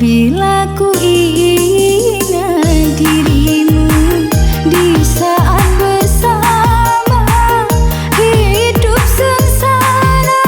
Bila ku ingat dirimu di saat bersama, hidup sengsara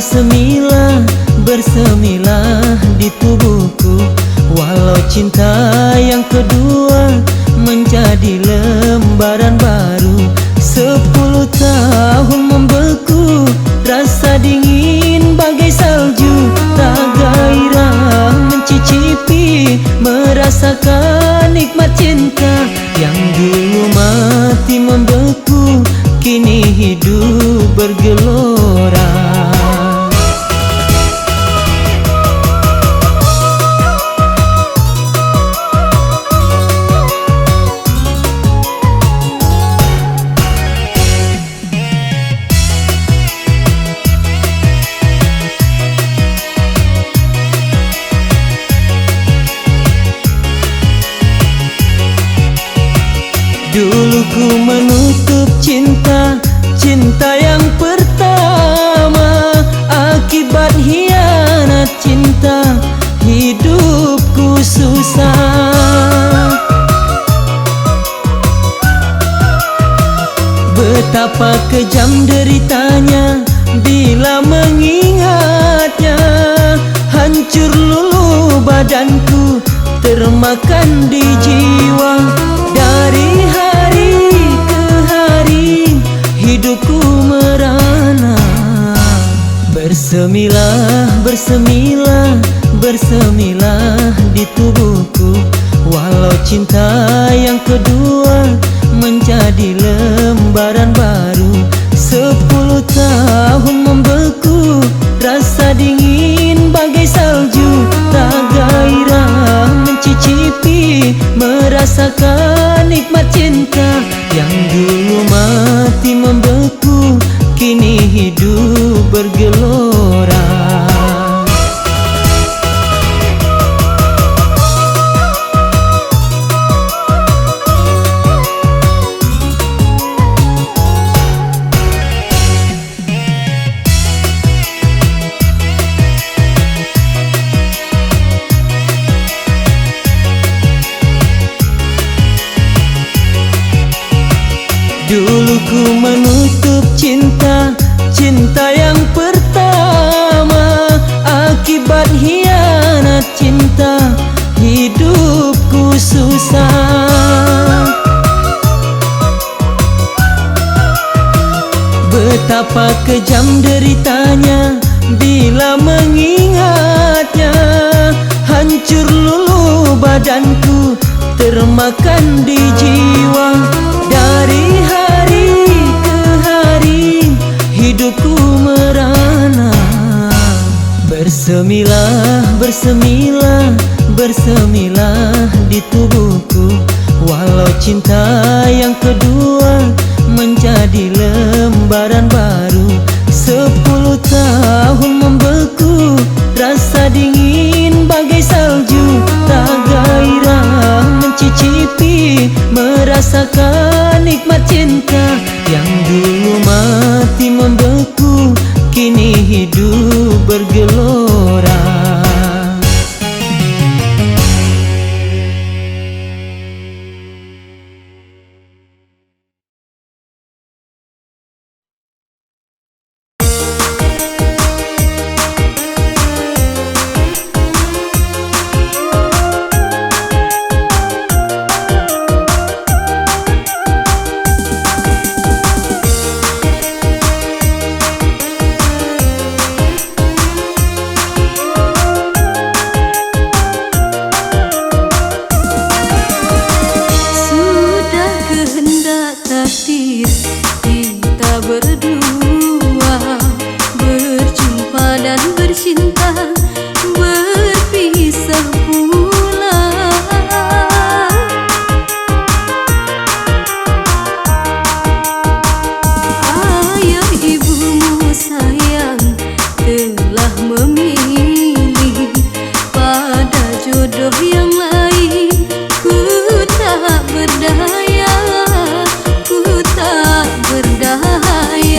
bersemilah, bersemilah di tubuhku. Walau cinta yang kedua menjadi lembaran baru. 10 tahun membeku, rasa dingin bagai salju. Tak gairah mencicipi, merasakan nikmat cinta. Yang dulu mati membeku, kini hidup bergelora. Dulu ku menutup cinta, cinta yang pertama. Akibat hianat cinta, hidupku susah. Betapa kejam deritanya bila mengingatnya. Hancur luluh badanku, termakan di jiwa. Dari hari ke hari hidupku merana. Bersemilah, bersemilah, bersemilah di tubuhku. Walau cinta yang kedua menjadi lembaran baru. 10 tahun membeku, rasa dingin bagai salju. Tak gairah mencicipi, merasakan nikmat cinta. Yang dulu mati membeku, kini hidup bergelora. Dulu ku menutup cinta, cinta yang pertama. Akibat hianat cinta, hidupku susah. Betapa kejam deritanya bila mengingatnya. Hancur luluh badanku, termakan di jiwa. Dari hari ke hari hidupku merana. Bersemilah, bersemilah, bersemilah di tubuhku. Walau cinta yang kedua menjadi lembaran baru. 10 tahun membeku, rasa dingin bagai salju. Tak gairah mencicipi, merasakan nikmat cinta. Yang dulu mati membeku, kini hidup bergelora. Ku tak berdaya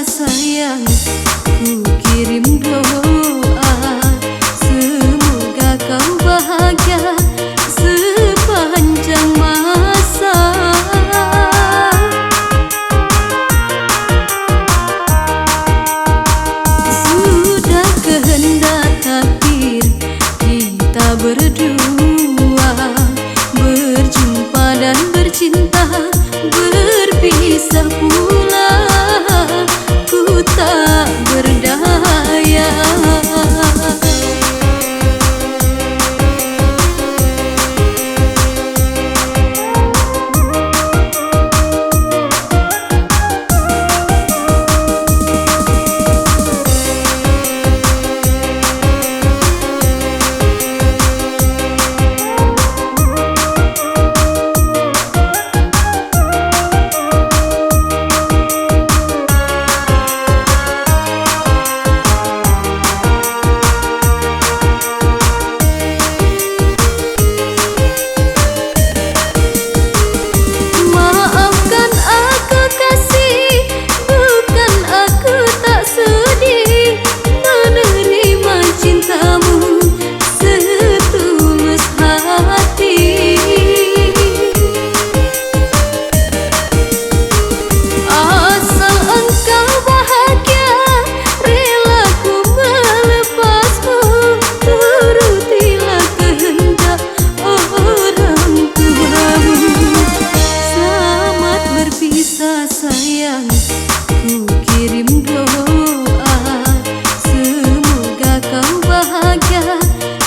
sayang, ku kirim doa, semoga kau bahagia sepanjang masa. Sudah kehendak takdir kita berdua berjumpa dan bercinta, berpisah pula ku tak berdaya. Sayang, ku kirim doa, semoga kau bahagia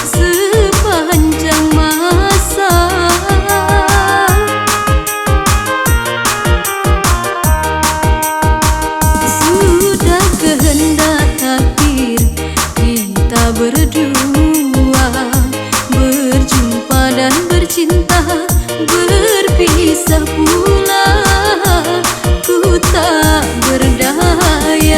sepanjang masa. Sudah kehendak takdir kita berdua berjumpa dan bercinta, berpisah pula ku tak berdaya.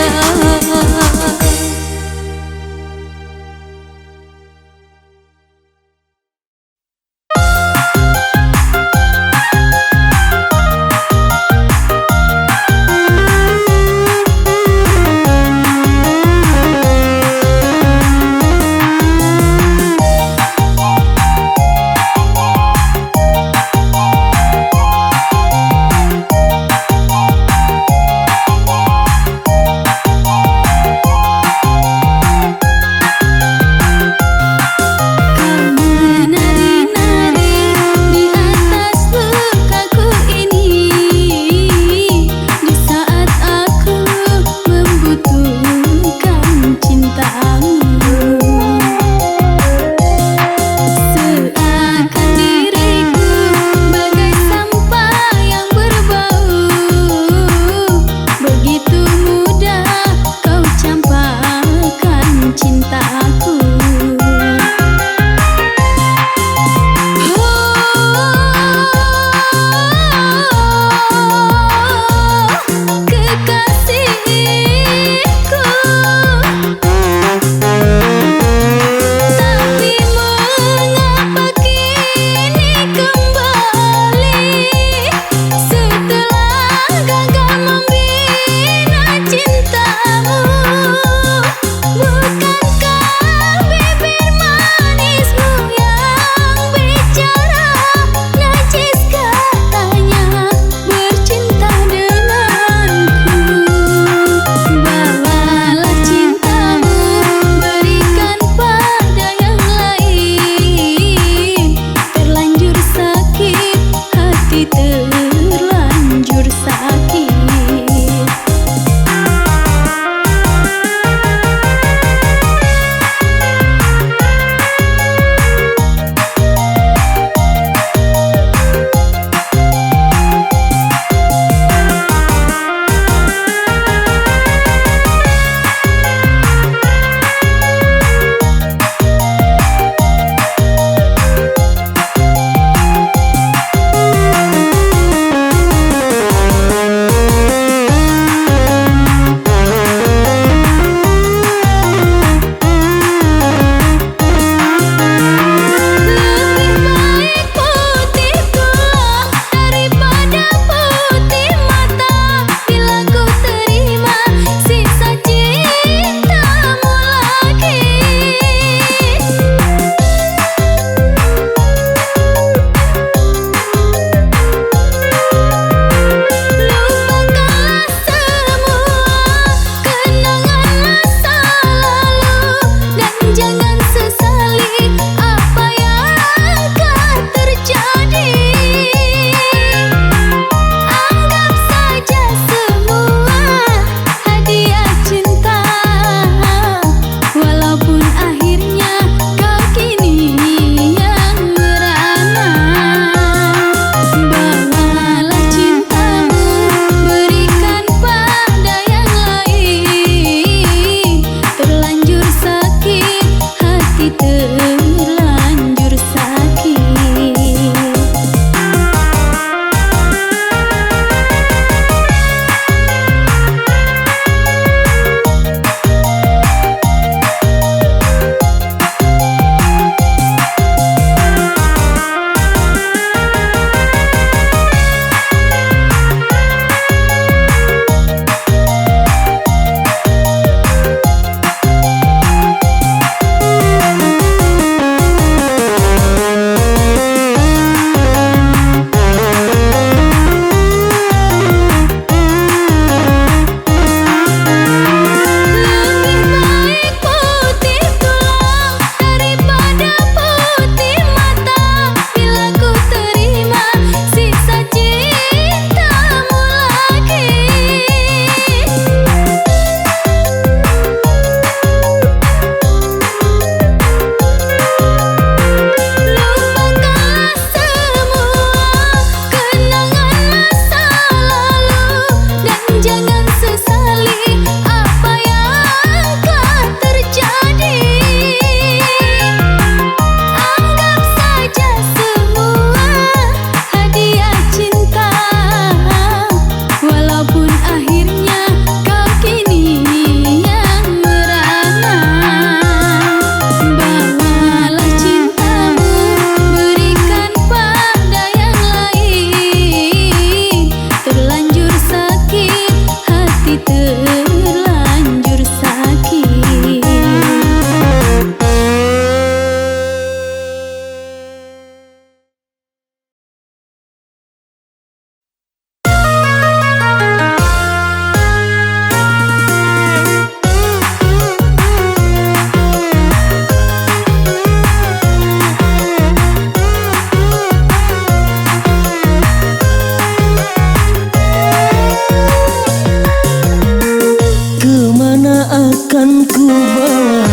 akan ku bawa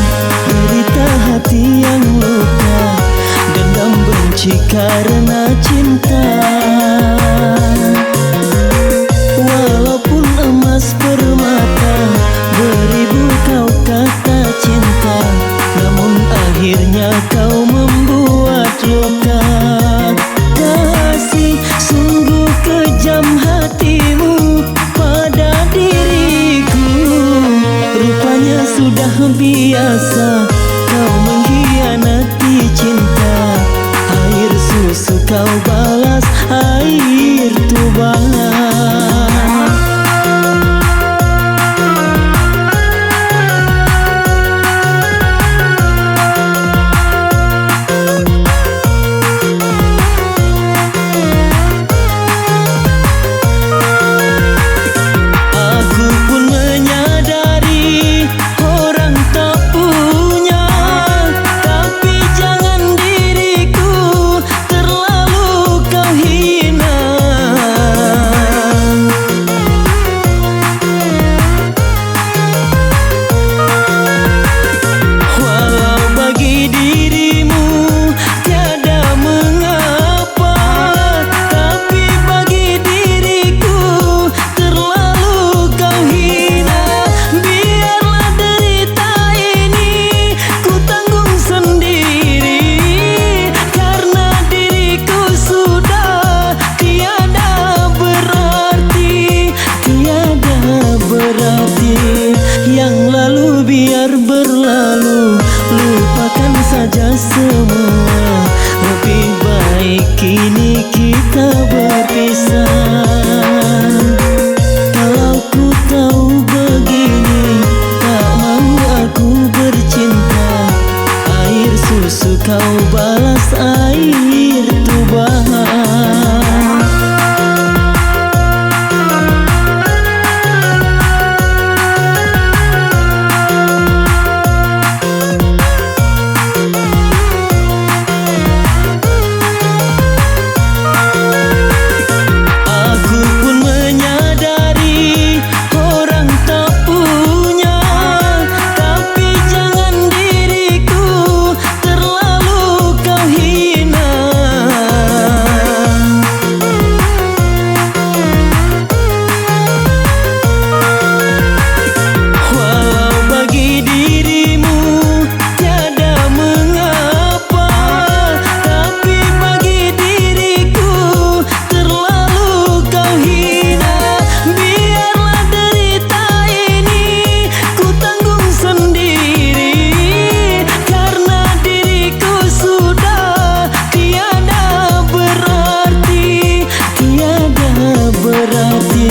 derita hati yang luka, dendam benci karena cinta. Walaupun emas permata, beribu kau kata cinta, namun akhirnya kau membuat luka. Kasih, sungguh kejam hatimu pada diriku. Rupanya sudah biasa kau mengkhianati cinta. Air susu kau balas air tuba. Kau balas air tuba. Aku pun menyadari orang tak punya, tapi jangan diriku terlalu kau hina. Walau bagi dirimu tiada mengapa, tapi bagi diriku terlalu kau hina. Biarlah derita ini ku tanggung sendiri, karena diriku sudah tiada berarti, tiada berarti.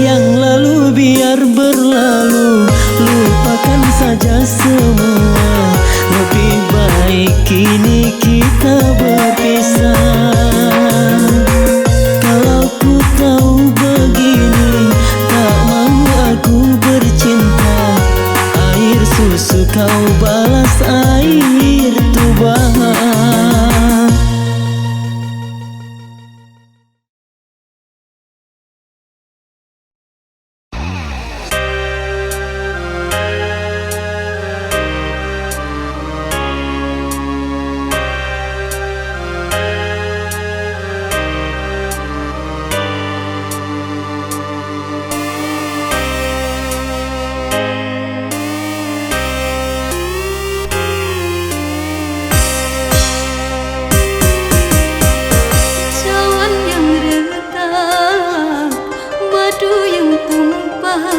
Yang lalu biar berlalu, lupakan saja semua. Lebih baik kini kita berpisah. Kalau ku tahu begini, tak mau aku bercinta. Air susu kau balas air tuba. Cawan yang retak, madu yang tumpah,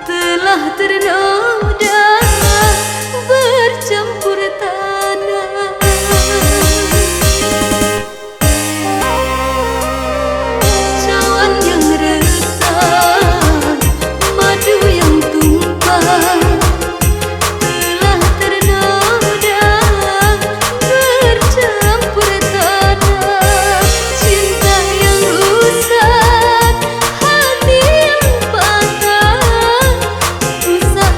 telah ternoda bercampur tanah. Cawan yang retak, madu yang tumpah, telah ternoda bercampur tanah. Cinta yang rusak, hati yang patah, rusak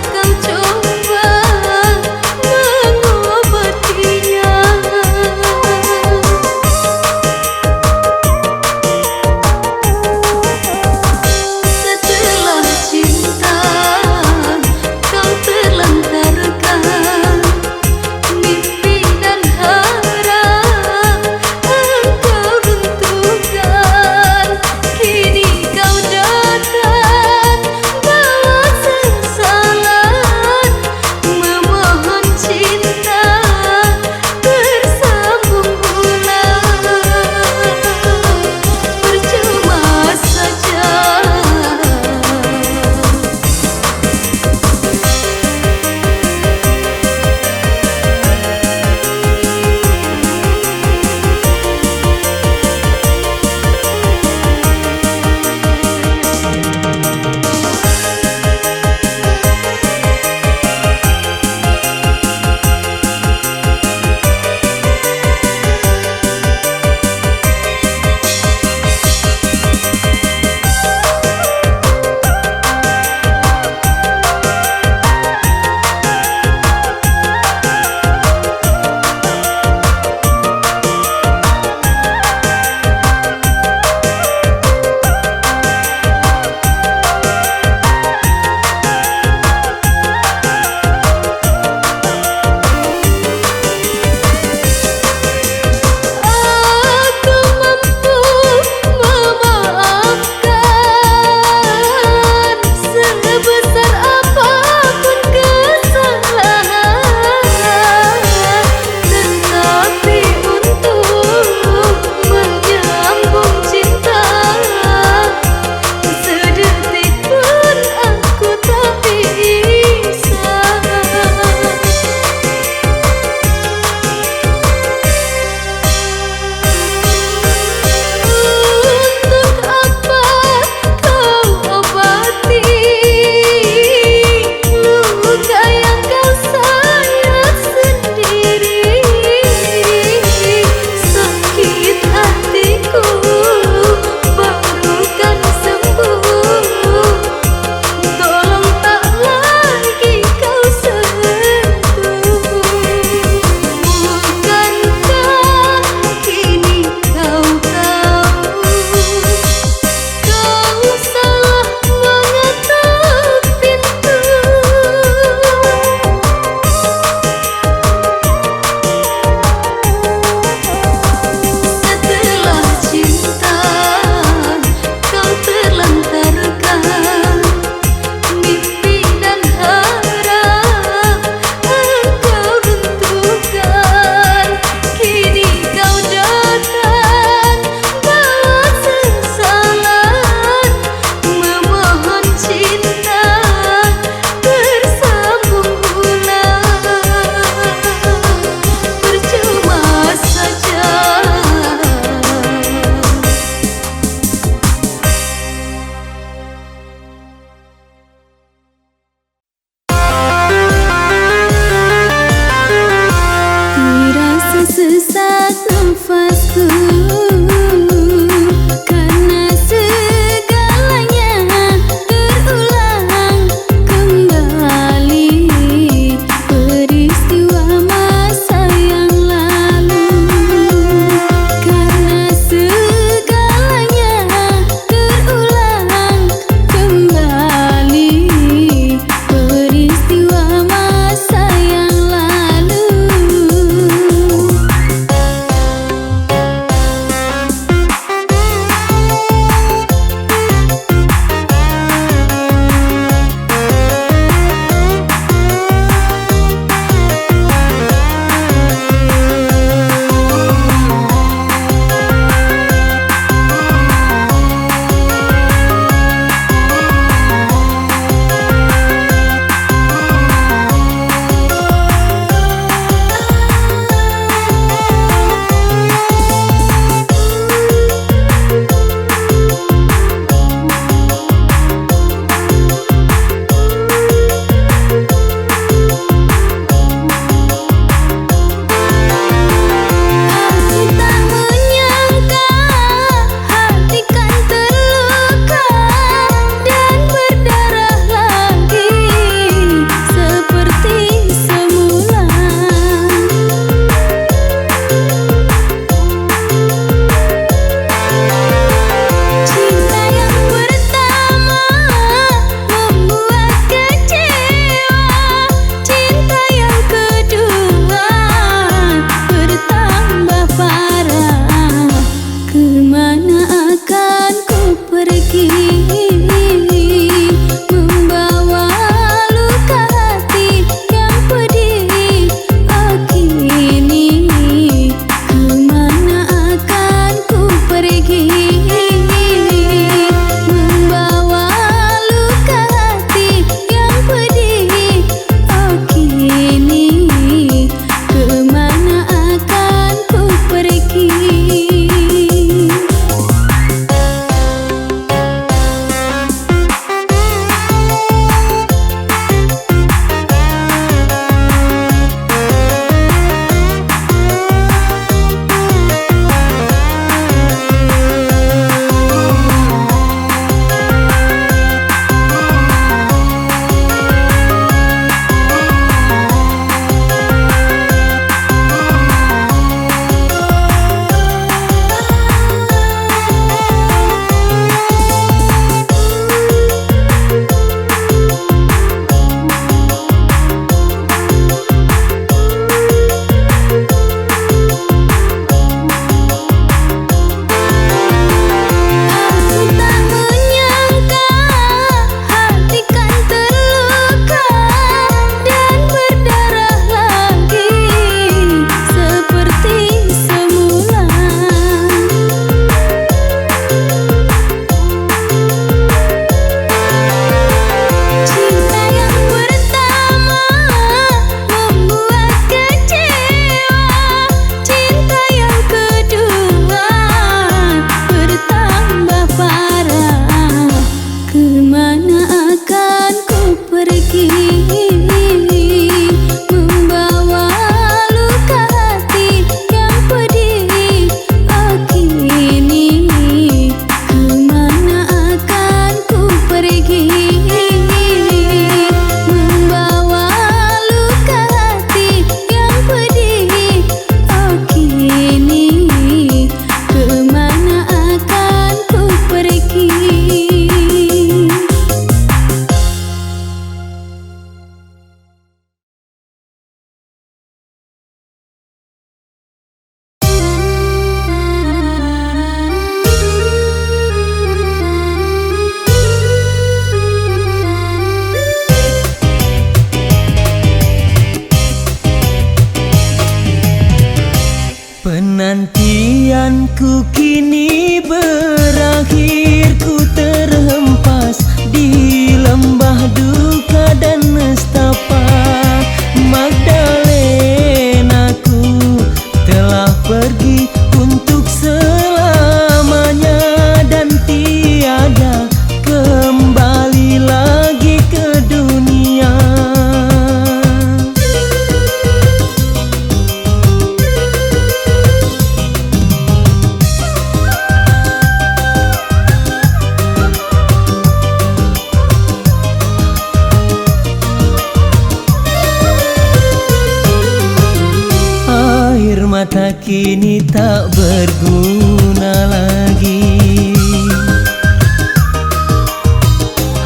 mata kini tak berguna lagi.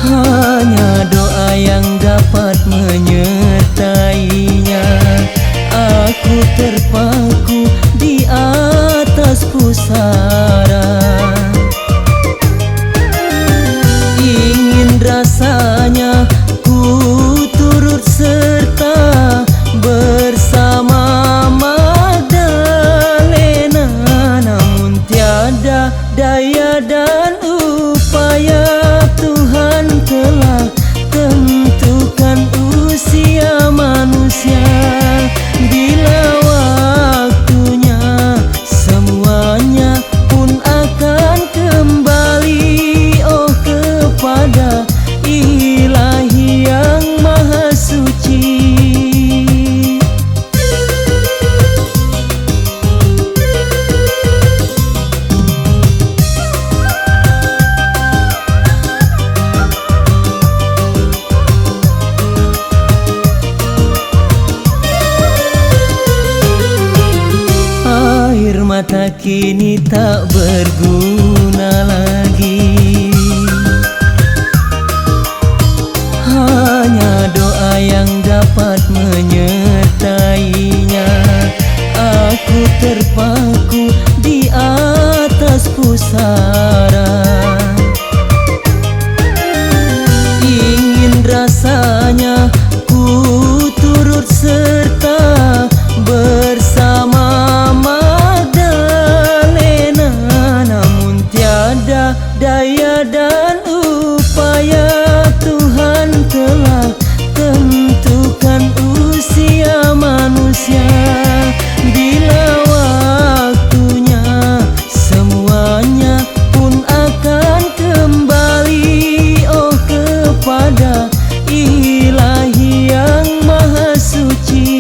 Hanya doa yang dapat menyertainya. Aku terpaku di atas pusara, ingin rasanya ku turut serta bersama Magdalena, namun tiada daya dan upaya. Tuhan telah tentukan usia manusia. Bila waktunya semuanya pun akan kembali, oh kepada Ilahi yang Maha Suci. Air mata kini tak berguna lagi. Hanya doa yang dapat menyertainya. Aku terpaku di atas pusara, ingin rasanya ku turut serta bersama Magdalena, namun tiada daya dan upaya. Tuhan telah tentukan usia manusia. Bila waktunya semuanya pun akan kembali, oh kepada Ilahi yang Maha Suci.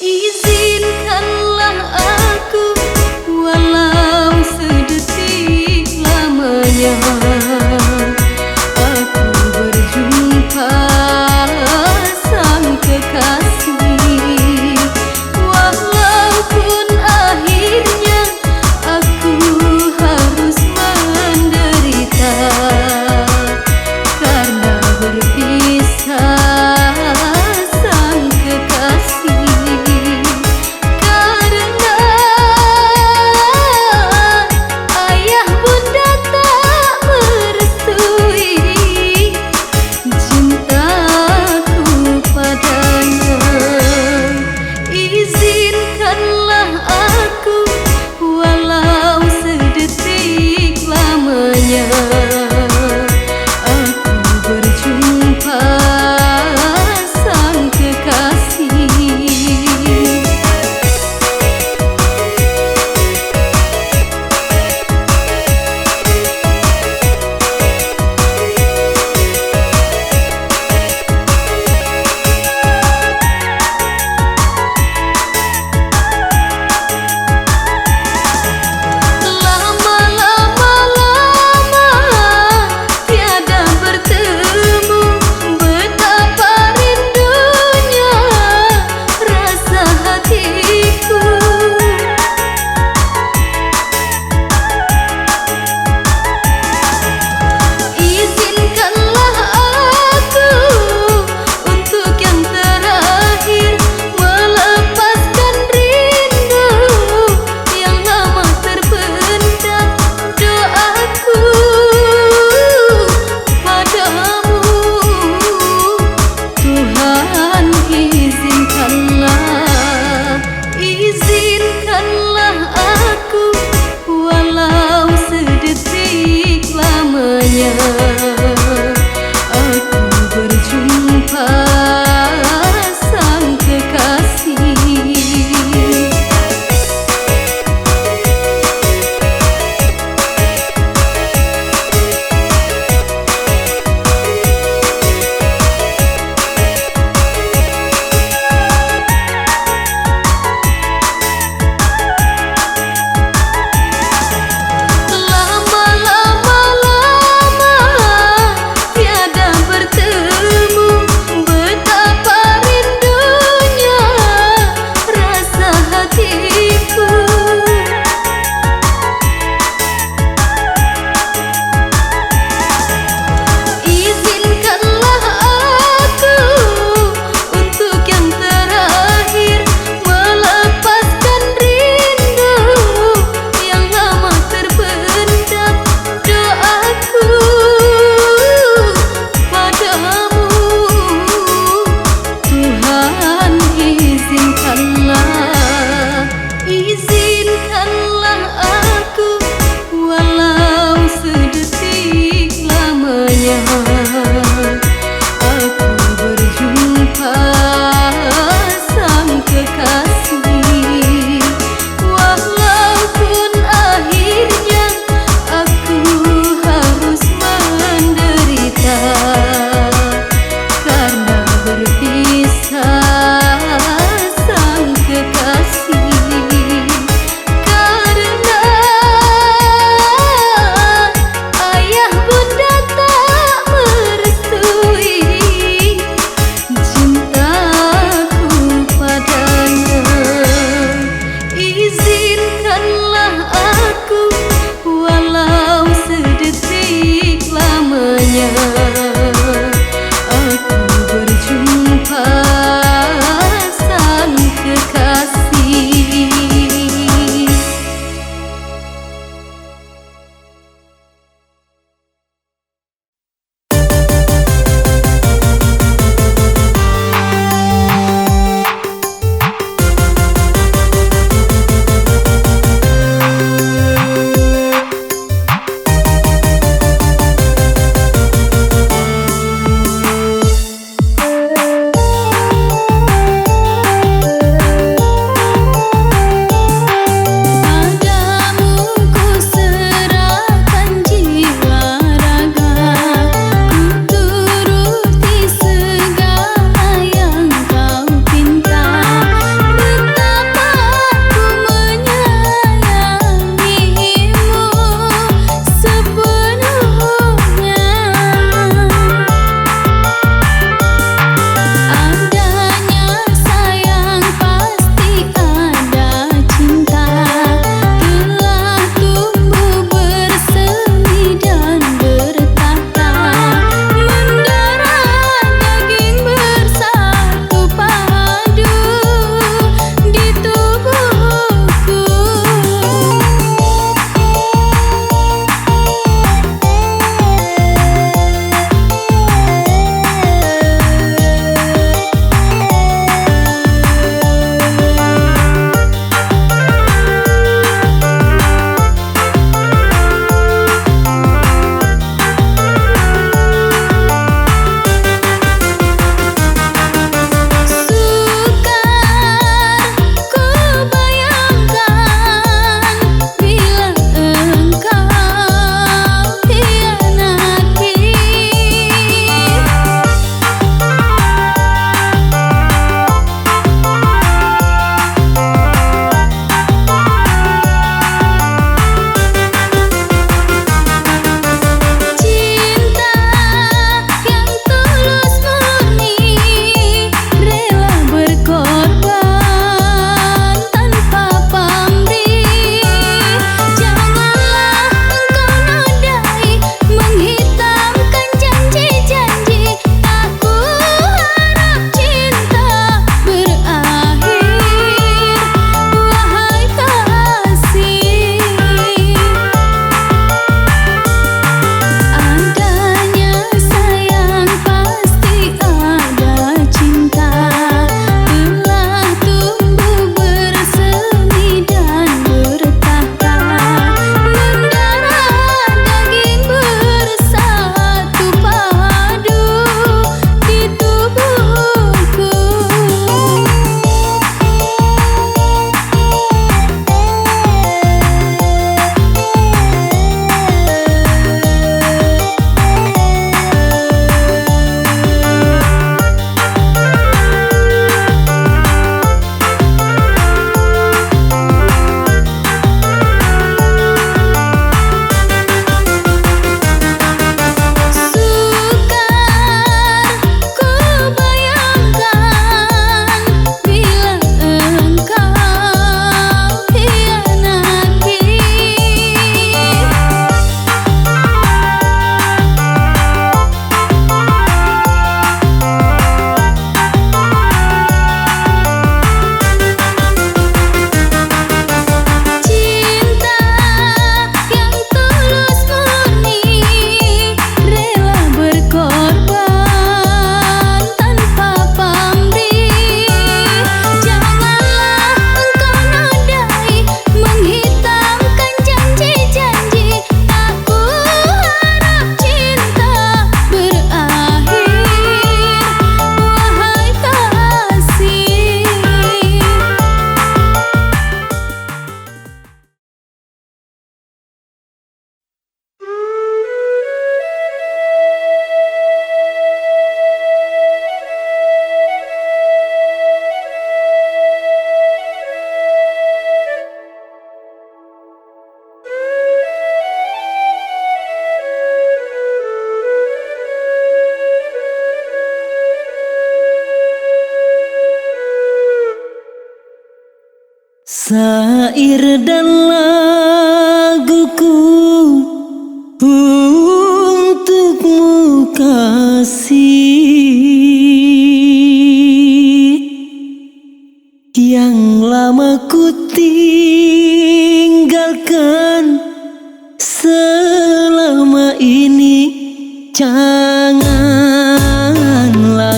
Izinkanlah aku walau sedetik lamanya, aku berjumpa sang kekasih. Walaupun akhirnya aku harus Syair dan laguku untukmu kasih, yang lama ku tinggalkan selama ini. Janganlah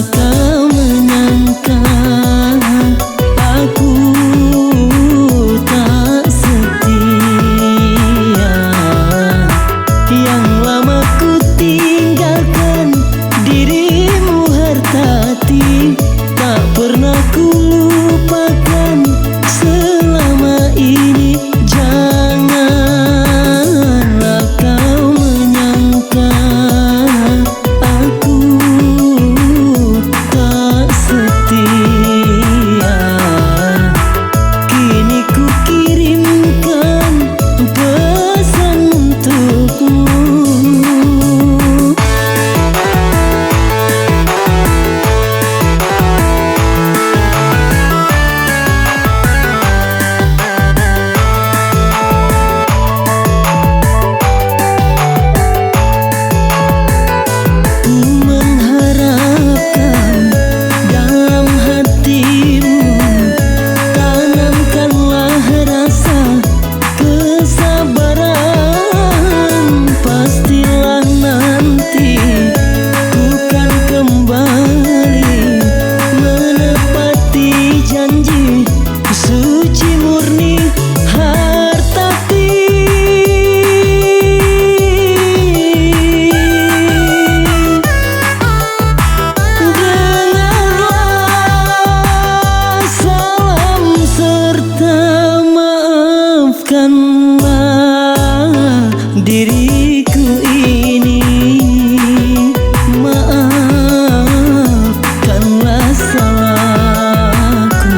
kau menyangka aku tak setia, yang lama ku tinggalkan dirimu hartati, tak pernah ku lupakan selama ini. Janganlah kau menyangka aku tak setia. Kini ku kirimkan pesan untukmu. Mengharapkan dalam hatimu, tanamkanlah rasa kesabaran. Pastilah nanti ku kan kembali menepati janji suci murni hartati. Dengarlah salam serta maafkanlah diriku ini. Maafkanlah salahku,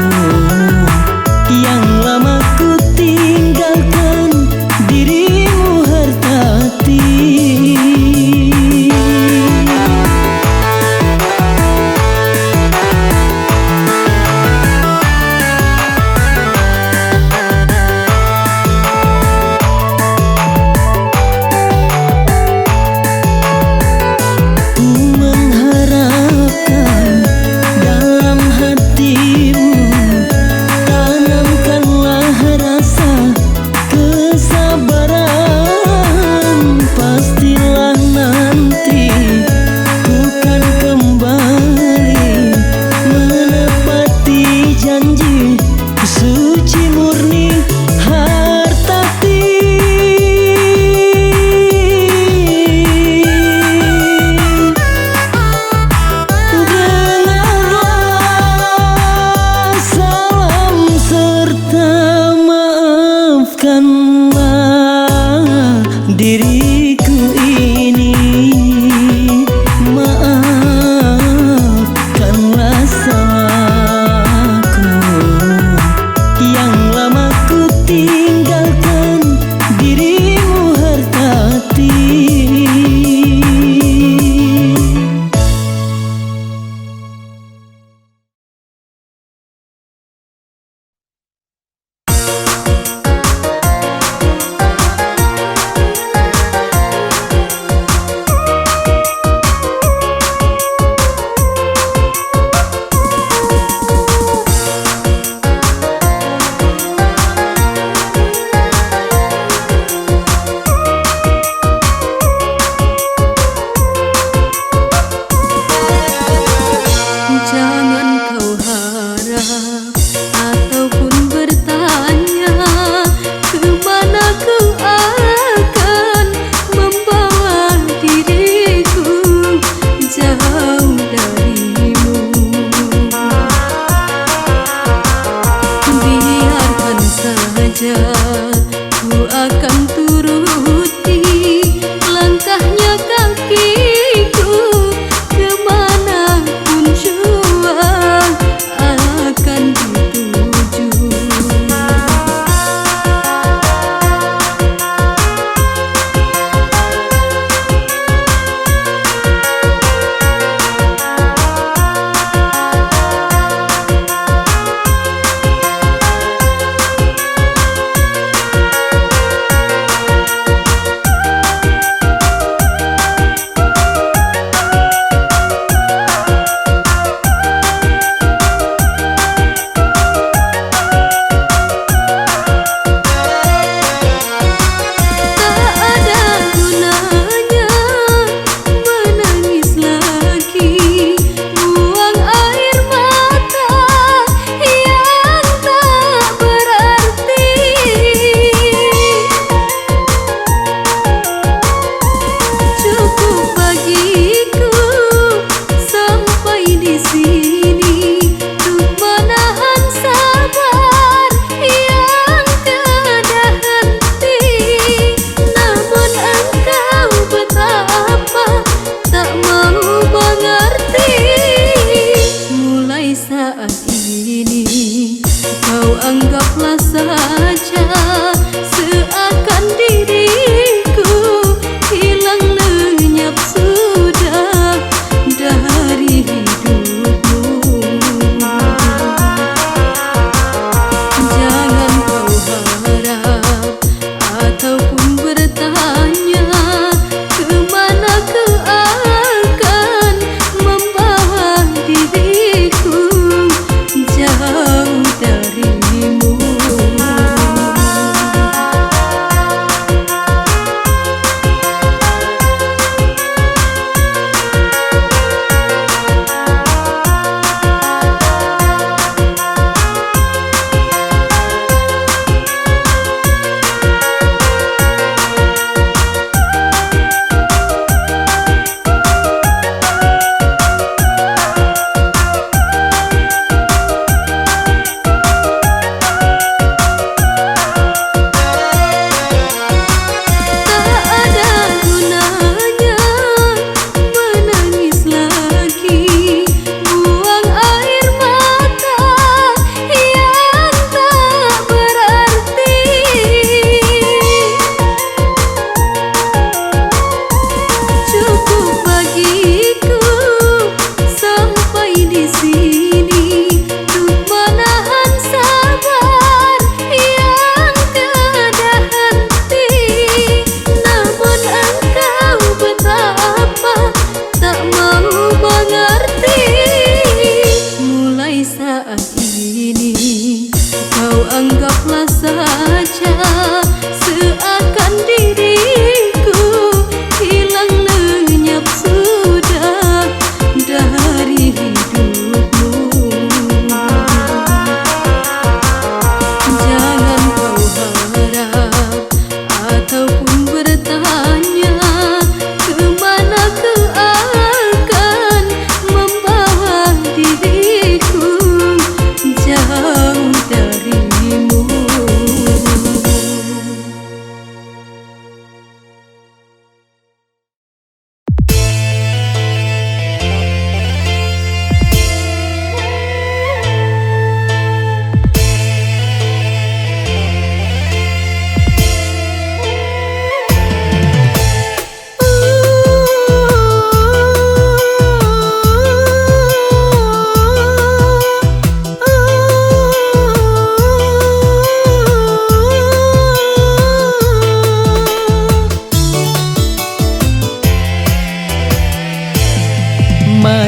yang lama ku tinggalkan dirimu hartati. Mengharapkan dalam hatimu, tanamkanlah rasa kesabaran. Pastilah nanti ku kan kembali menepati janji suci murni hartati. Dengarlah salam serta maafkanlah diriku ini. Maafkanlah salahku, yang lama ku tinggalkan dirimu hartati.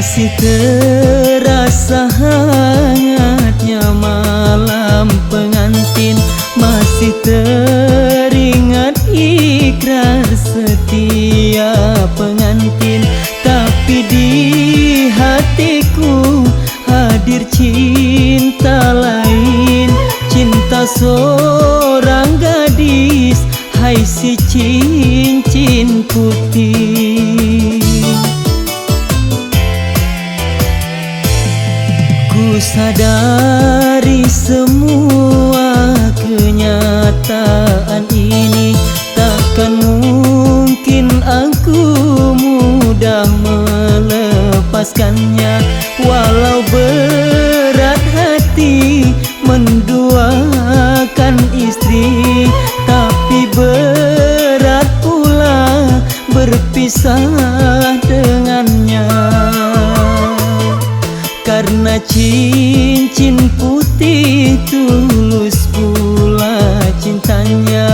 Masih terasa hangatnya malam pengantin, masih teringat ikrar setia pengantin. Tapi di hatiku hadir cinta lain, cinta seorang gadis, hai si cincin putih. Ku sadari semua kenyataan ini, takkan mungkin aku mudah melepaskannya. Walau berat hati menduakan istri, tapi berat pula berpisah dengannya. Karena cincin putih tulus pula cintanya.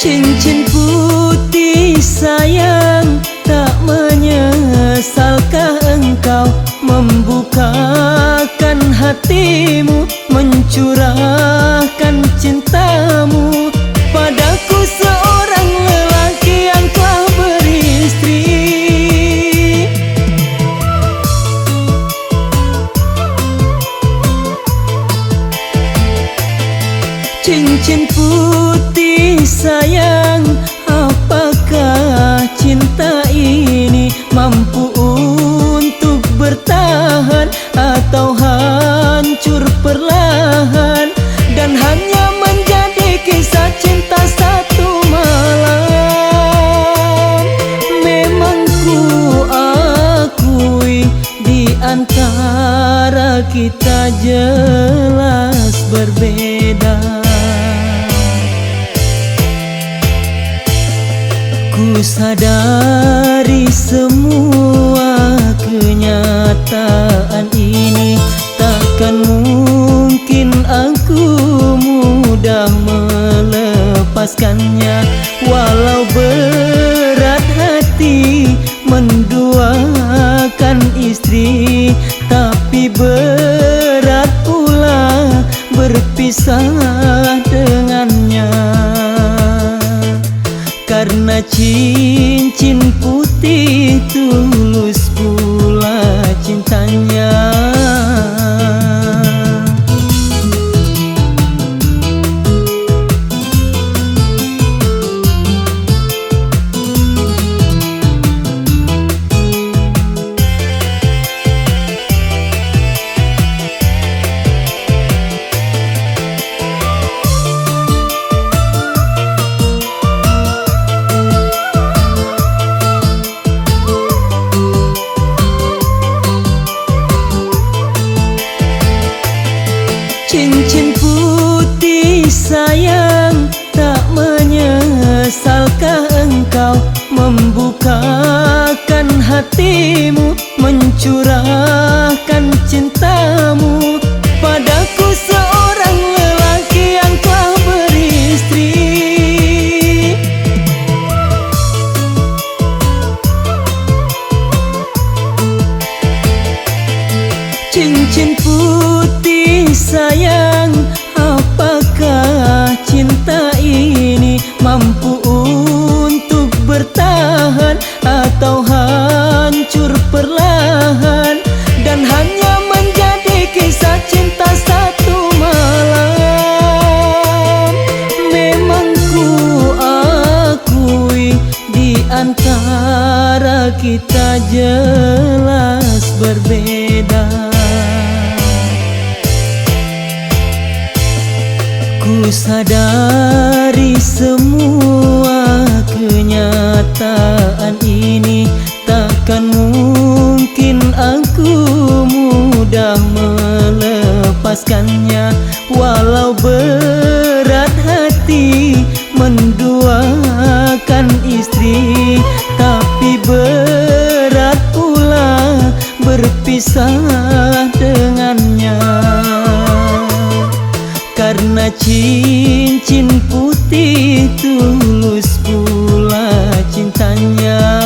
Cincin putih sayang, tak menyesalkah engkau membukakan hatimu, mencurahkan cintamu padaku, seorang lelaki yang telah beristri. Cincin putih sayang, apakah cinta ini mampu untuk bertahan atau hancur perlahan dan hanya menjadi kisah cinta satu malam? Memang ku akui di antara kita jelas berbeda. Ku sadari semua kenyataan ini, takkan mungkin aku mudah melepaskannya. Walau berat hati menduakan istri, tapi berat pula berpisah dengannya. Karena cincin putih tulus pula cintanya. Cincin putih sayang, tak menyesalkah engkau membukakan hatimu, mencurahkan cintamu padaku, seorang lelaki yang telah beristri. Cincin putih sayang, apakah cinta ini mampu untuk bertahan atau hancur perlahan dan hanya menjadi kisah cinta satu malam? Memang ku akui di antara kita jelas berbeda. Ku sadari semua kenyataan ini, tak mengikhlaskannya. Walau berat hati menduakan istri, tapi berat pula berpisah dengannya. Karena cincin putih tulus pula cintanya.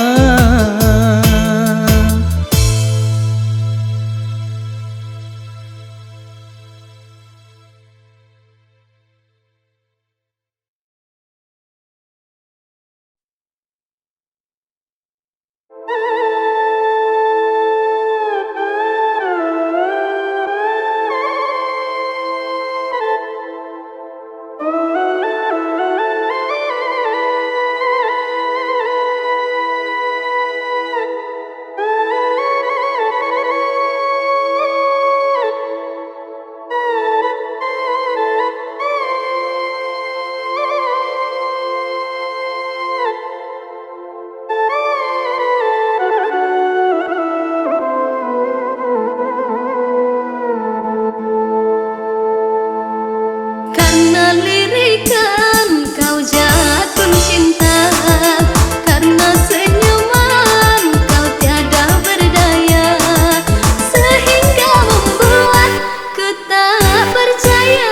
Karena lirikan kau jatuh cinta, karena senyuman kau tiada berdaya, sehingga membuatku tak percaya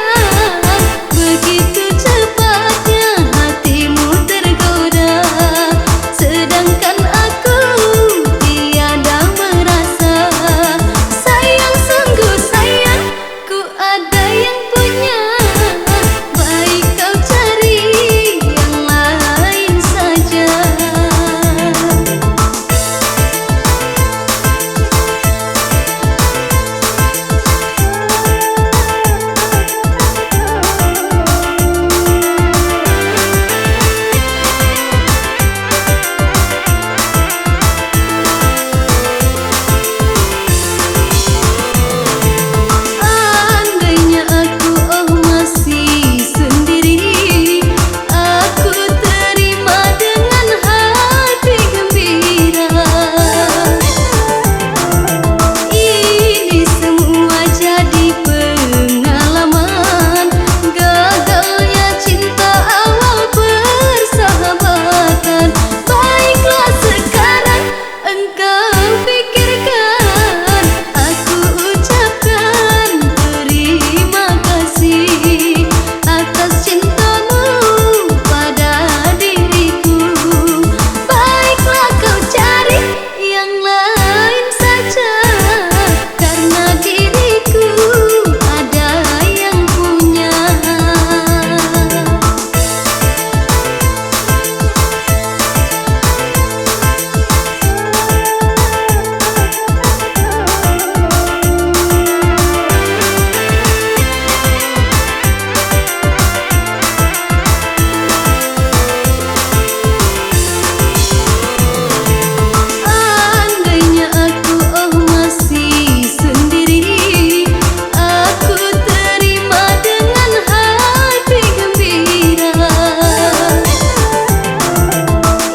begitu cepatnya hatimu tergoda. Sedangkan aku tiada merasa sayang, sungguh sayang ku ada yang punya. Baik kau cari yang lain saja. Andainya aku masih sendiri, aku terima dengan hati gembira. Ini semua jadi pengalaman gagalnya cinta awal persahabatan. Baiklah sekarang engkau pikirkan, aku ucapkan terima kasih atas cintamu pada diriku. Baiklah kau cari yang lain saja, karena diriku ada yang punya. Andainya aku masih sendiri, aku terima dengan hati gembira.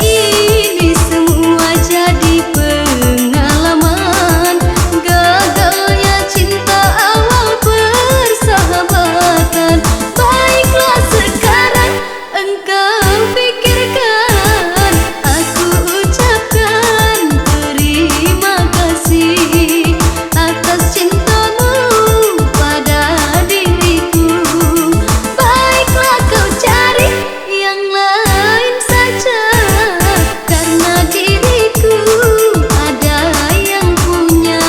Ini semua jadi pengalaman gagalnya cinta awal persahabatan. Baiklah sekarang engkau pikirkan, aku ucapkan terima kasih atas cintamu pada diriku. Baiklah kau cari yang lain saja, karena diriku ada yang punya.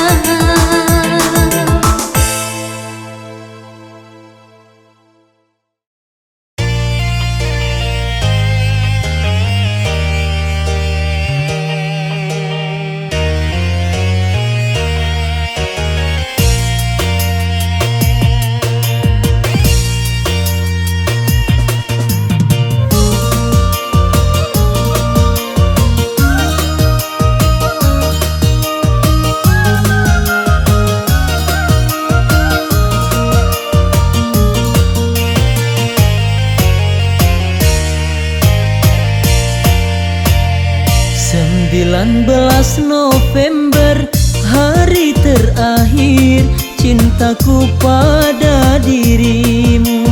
November, hari terakhir cinta cintaku pada dirimu.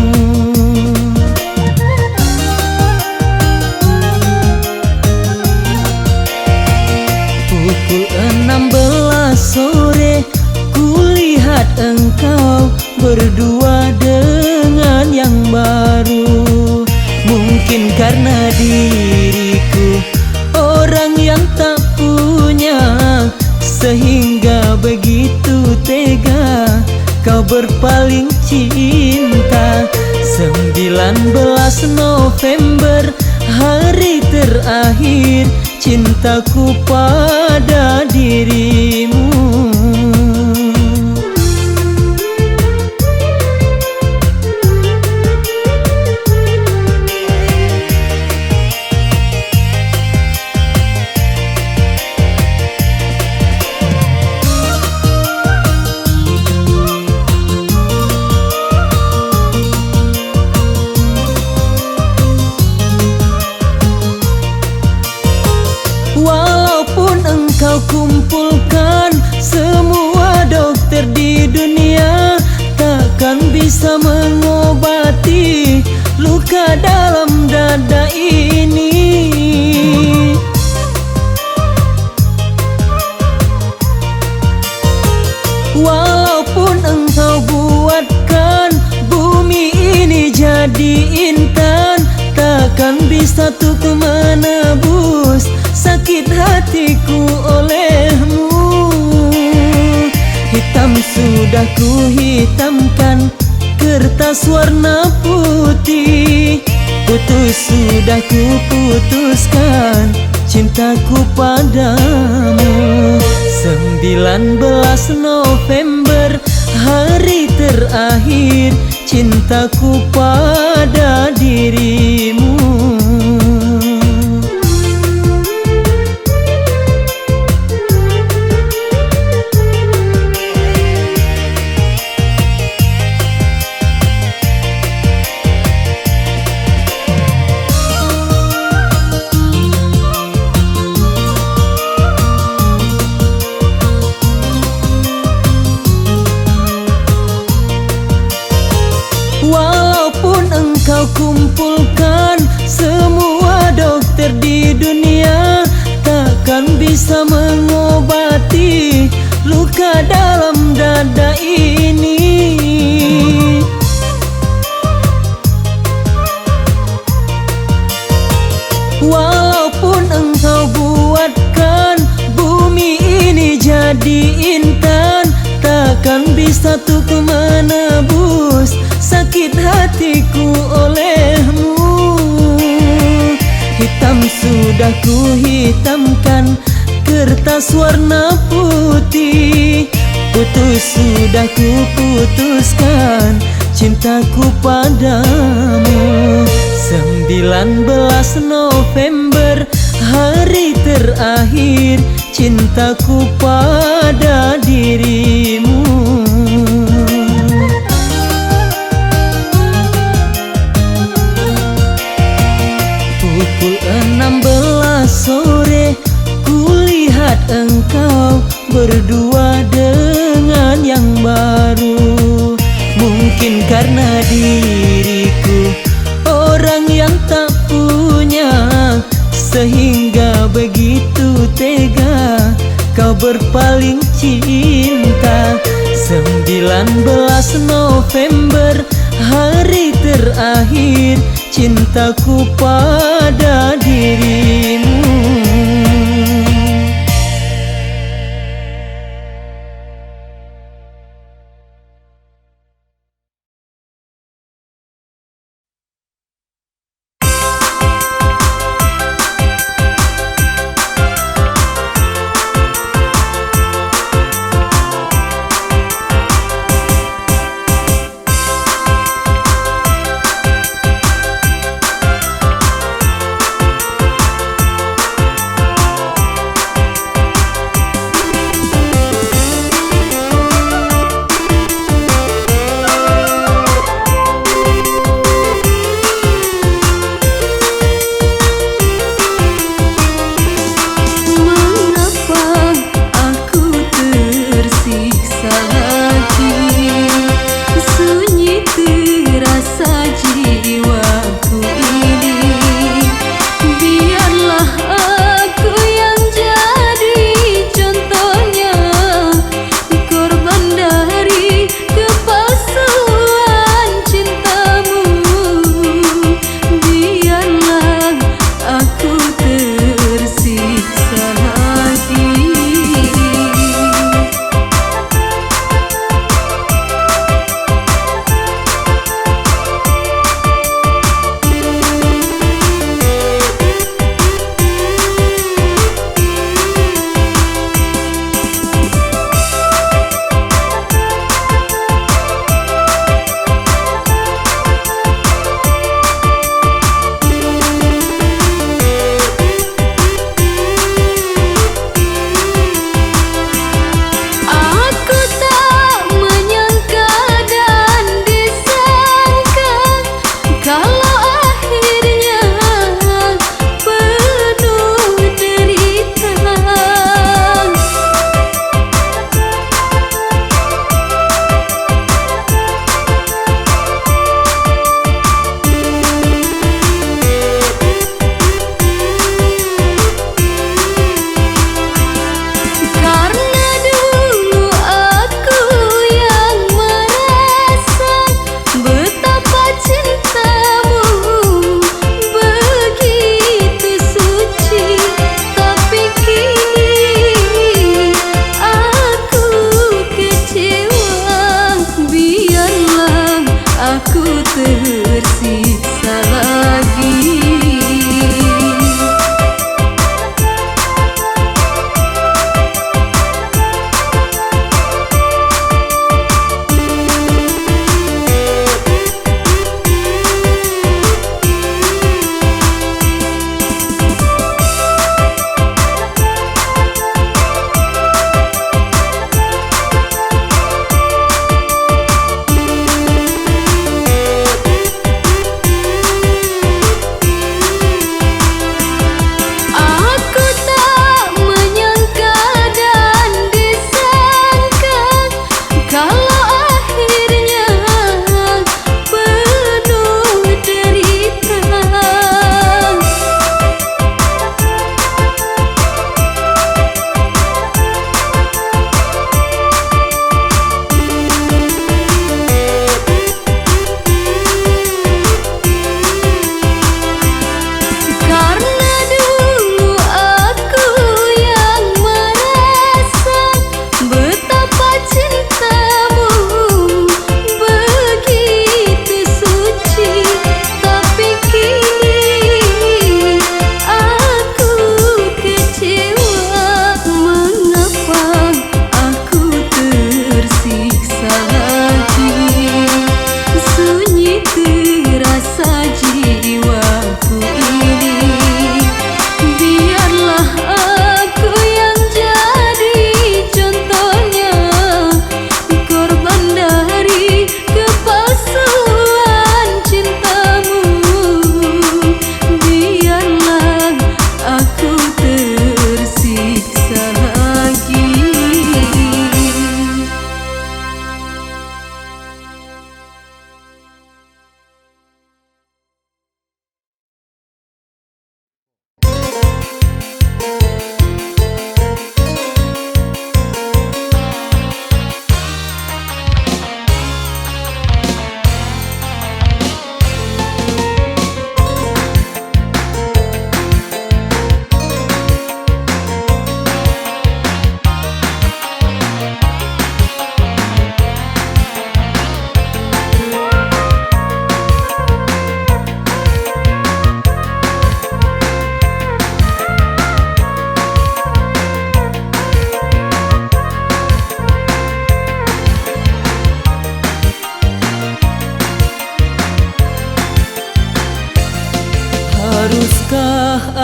Pukul 16 sore kulihat engkau berdua dengan yang baru. Mungkin karena diriku orang yang tak punya, sehingga begitu tega kau berpaling cinta. 19 November hari terakhir cintaku pada dirimu. Walaupun engkau kumpulkan semua dokter di dunia, takkan bisa mengobati luka dalam dada ini. Walaupun engkau buatkan bumi ini jadi intan, takkan bisa tuh menebus sakit hatiku olehmu. Hitam sudah ku hitamkan kertas warna putih, putus sudah ku putuskan cintaku padamu. 19 November hari terakhir cintaku pada dirimu. Walaupun engkau kumpulkan semua dokter di dunia, takkan bisa mengobati luka dalam dada ini. Walaupun engkau buatkan bumi ini jadi intan, takkan bisa tuh menebus sakit hatiku olehmu. Hitam sudah ku hitamkan kertas warna putih, putus sudah ku putuskan cintaku padamu. 19 November hari terakhir cintaku pada dirimu. Pukul 16 sore kulihat engkau berdua dengan yang baru. Mungkin karena diriku orang yang tak punya, sehingga begitu tega kau berpaling cinta. 19 November hari terakhir cintaku pada dirimu.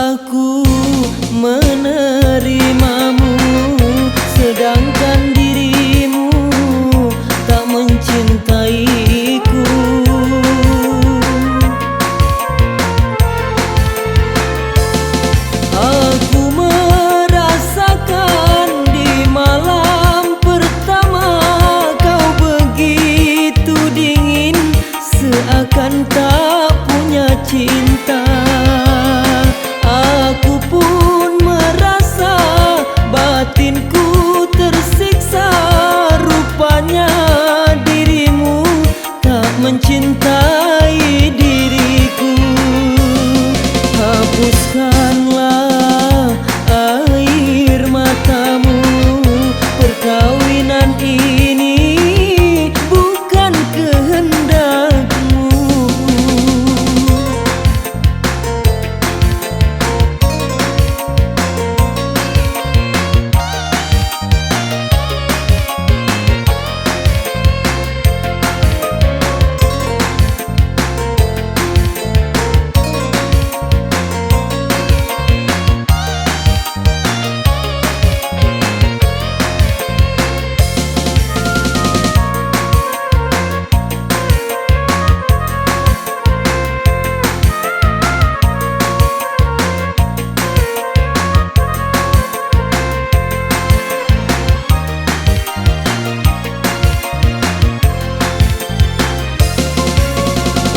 aku menerimamu, sedangkan dirimu tak mencintaiku. Aku merasakan di malam pertama kau begitu dingin, seakan tak punya cinta. Aku pun merasa batinku tersiksa, rupanya dirimu tak mencintai diriku. Hapuskanlah air matamu, perkawinan ini bukan kehendakmu.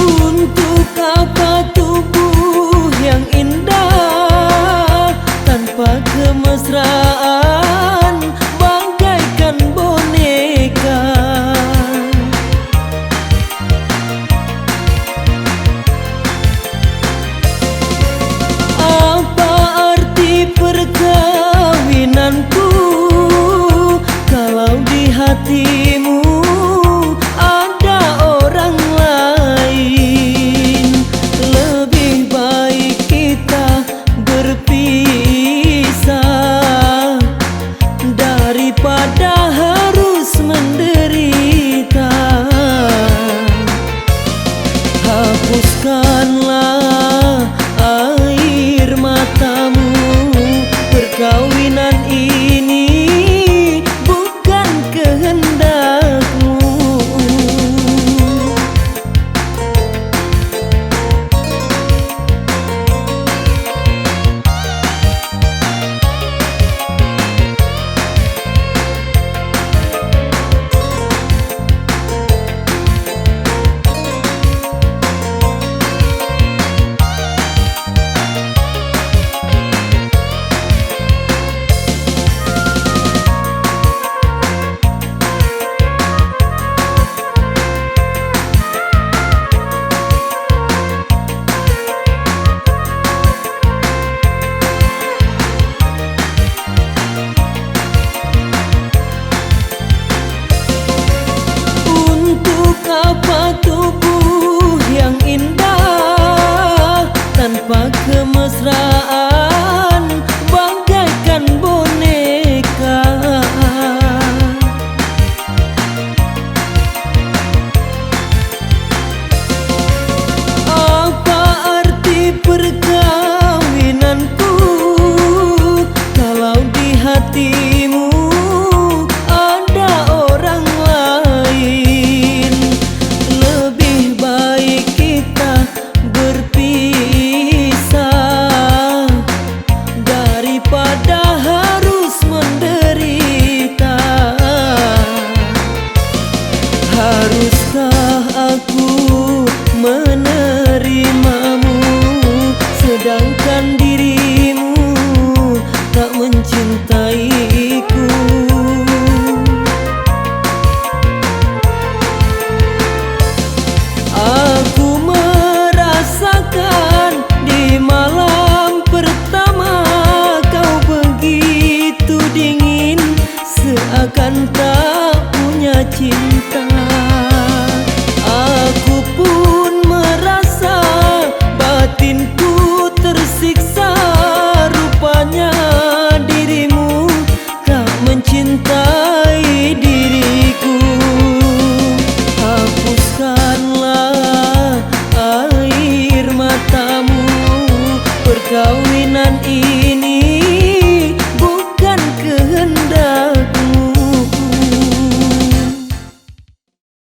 Untuk apa tubuh yang indah tanpa kemesraan, bagaikan boneka? Apa arti perkawinanku kalau di hatimu ada orang lain? Lebih baik kita berpisah daripada harus menderita. Hapuskanlah air matamu, perkawinan ini bukan kehendakmu. Apa tubuh yang indah tanpa kemesraan, bagaikan boneka? Apa arti perkawinanku kalau di hatimu ada orang lain? Lebih baik kita berpisah daripada harus menderita. Haruskah aku menerimamu, sedangkan dirimu tak mencintaiku? Aku merasakan di malam pertama kau begitu dingin, seakan tak punya cinta. Aku pun merasa batinku tersiksa, rupanya dirimu tak ini bukan kehendak